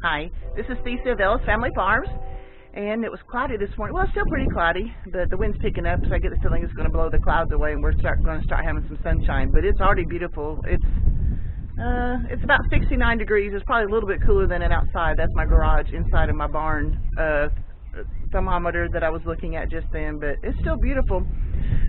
Hi, this is Stacey of Ellis Family Farms, and it was cloudy this morning. Well, it's still pretty cloudy, but the wind's picking up, so I get the feeling it's going to blow the clouds away, and we're going to start having some sunshine. But it's already beautiful. It's about 69 degrees. It's probably a little bit cooler than it outside. That's my garage inside of my barn thermometer that I was looking at just then, but it's still beautiful.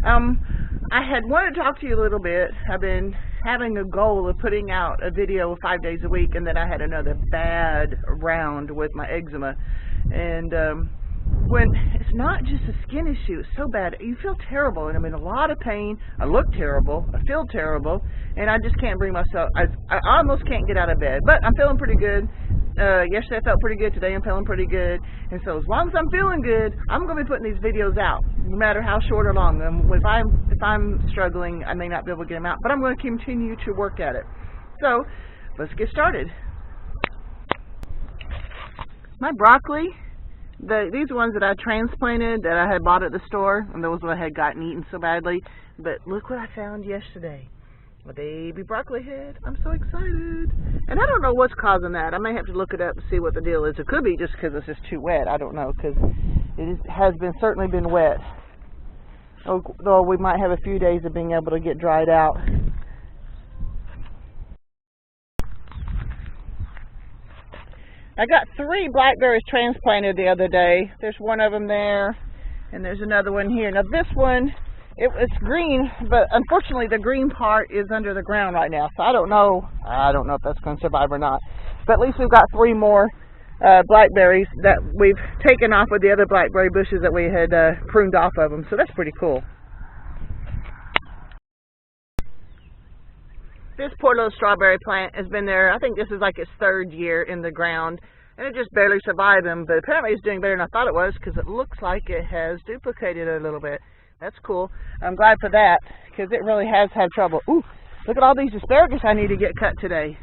I had wanted to talk to you a little bit. I've been having a goal of putting out a video 5 days a week, and then I had another bad round with my eczema. And when it's not just a skin issue, it's so bad. You feel terrible, and I'm in a lot of pain. I look terrible. I feel terrible, and I just can't bring myself. I almost can't get out of bed, but I'm feeling pretty good. Yesterday I felt pretty good. Today I'm feeling pretty good. And so as long as I'm feeling good, I'm going to be putting these videos out, no matter how short or long. If I'm struggling, I may not be able to get them out, but I'm going to continue to work at it. So let's get started. My broccoli, these ones that I transplanted that I had bought at the store, and those I had gotten eaten so badly, but look what I found yesterday. A baby broccoli head. I'm so excited. And I don't know what's causing that. I may have to look it up and see what the deal is. It could be just because it's just too wet. I don't know, because it has certainly been wet. Though we might have a few days of being able to get dried out. I got 3 blackberries transplanted the other day. There's one of them there, and there's another one here. Now this one, it's green, but unfortunately the green part is under the ground right now, so I don't know if that's going to survive or not. But at least we've got 3 more blackberries that we've taken off of the other blackberry bushes that we had pruned off of them, so that's pretty cool. This poor little strawberry plant has been there. I think this is like its 3rd year in the ground, and it just barely survived them, but apparently it's doing better than I thought it was, because it looks like it has duplicated a little bit. That's cool. I'm glad for that, because it really has had trouble. Ooh, look at all these asparagus I need to get cut today.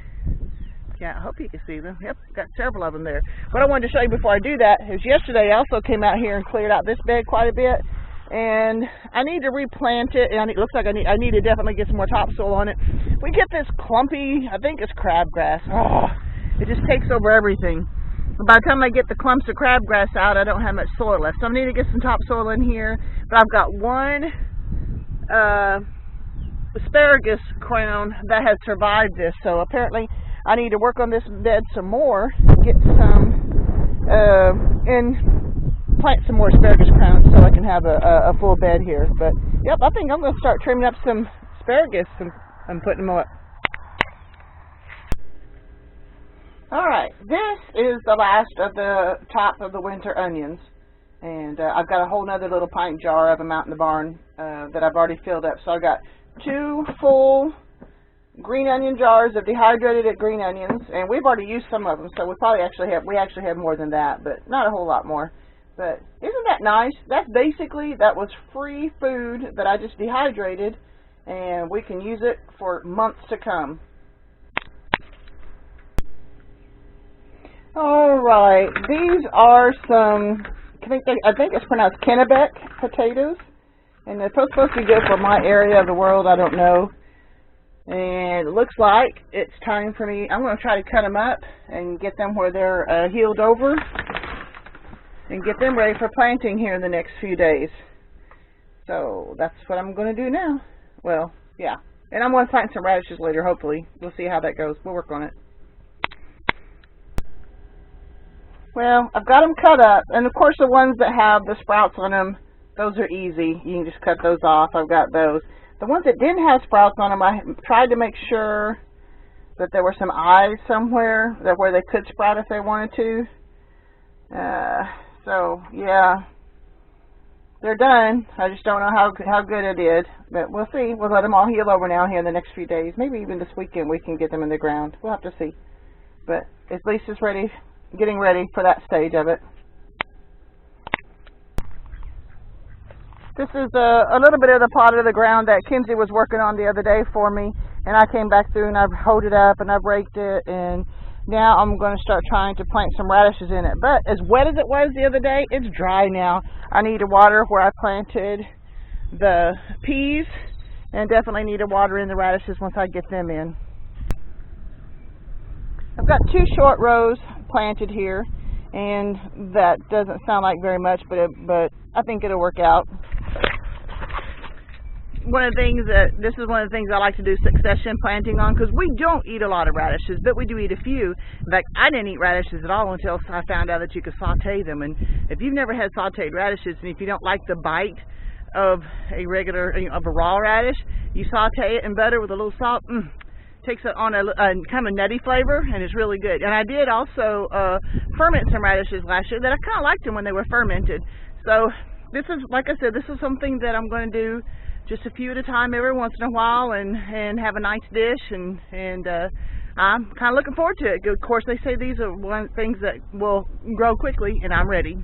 Yeah, I hope you can see them. Yep, got several of them there. What I wanted to show you before I do that is yesterday I also came out here and cleared out this bed quite a bit, and I need to replant it, and it looks like I need to definitely get some more topsoil on it. We get this clumpy, I think it's crabgrass. Oh, it just takes over everything. By the time I get the clumps of crabgrass out, I don't have much soil left. So I need to get some topsoil in here. But I've got one asparagus crown that has survived this. So apparently I need to work on this bed some more, get some, and plant some more asparagus crowns so I can have a full bed here. But yep, I think I'm going to start trimming up some asparagus and putting them up. Alright, this is the last of the top of the winter onions, and I've got a whole nother little pint jar of them out in the barn that I've already filled up. So I've got 2 full green onion jars of dehydrated green onions, and we've already used some of them, so we actually have more than that, but not a whole lot more. But isn't that nice? That was free food that I just dehydrated, and we can use it for months to come. Alright, these are some, I think it's pronounced Kennebec potatoes, and they're supposed to be good for my area of the world, I don't know. And it looks like it's time for me, I'm going to try to cut them up and get them where they're healed over, and get them ready for planting here in the next few days. So that's what I'm going to do now. Well, yeah. And I'm going to plant some radishes later, hopefully. We'll see how that goes. We'll work on it. Well, I've got them cut up, and of course the ones that have the sprouts on them, those are easy. You can just cut those off. I've got those. The ones that didn't have sprouts on them, I tried to make sure that there were some eyes somewhere where they could sprout if they wanted to. So, yeah, they're done. I just don't know how good it did, but we'll see. We'll let them all heal over now here in the next few days. Maybe even this weekend we can get them in the ground. We'll have to see. But at least it's ready. Getting ready for that stage of it. This is a little bit of the pot of the ground that Kinsey was working on the other day for me, and I came back through and I've hoed it up and I've raked it, and now I'm going to start trying to plant some radishes in it. But as wet as it was the other day, it's dry now. I need to water where I planted the peas, and definitely need to water in the radishes once I get them in. I've got 2 short rows planted here, and that doesn't sound like very much, but I think it'll work out. This is one of the things I like to do succession planting on, because we don't eat a lot of radishes, but we do eat a few. In fact, I didn't eat radishes at all until I found out that you could saute them. And if you've never had sauteed radishes, and if you don't like the bite of a regular, of a raw radish, you saute it in butter with a little salt. Takes it on a kind of a nutty flavor, and it's really good. And I did also ferment some radishes last year that I kind of liked them when they were fermented. So this is, like I said, this is something that I'm going to do just a few at a time every once in a while, and have a nice dish, and I'm kind of looking forward to it. Of course, they say these are one things that will grow quickly, and I'm ready.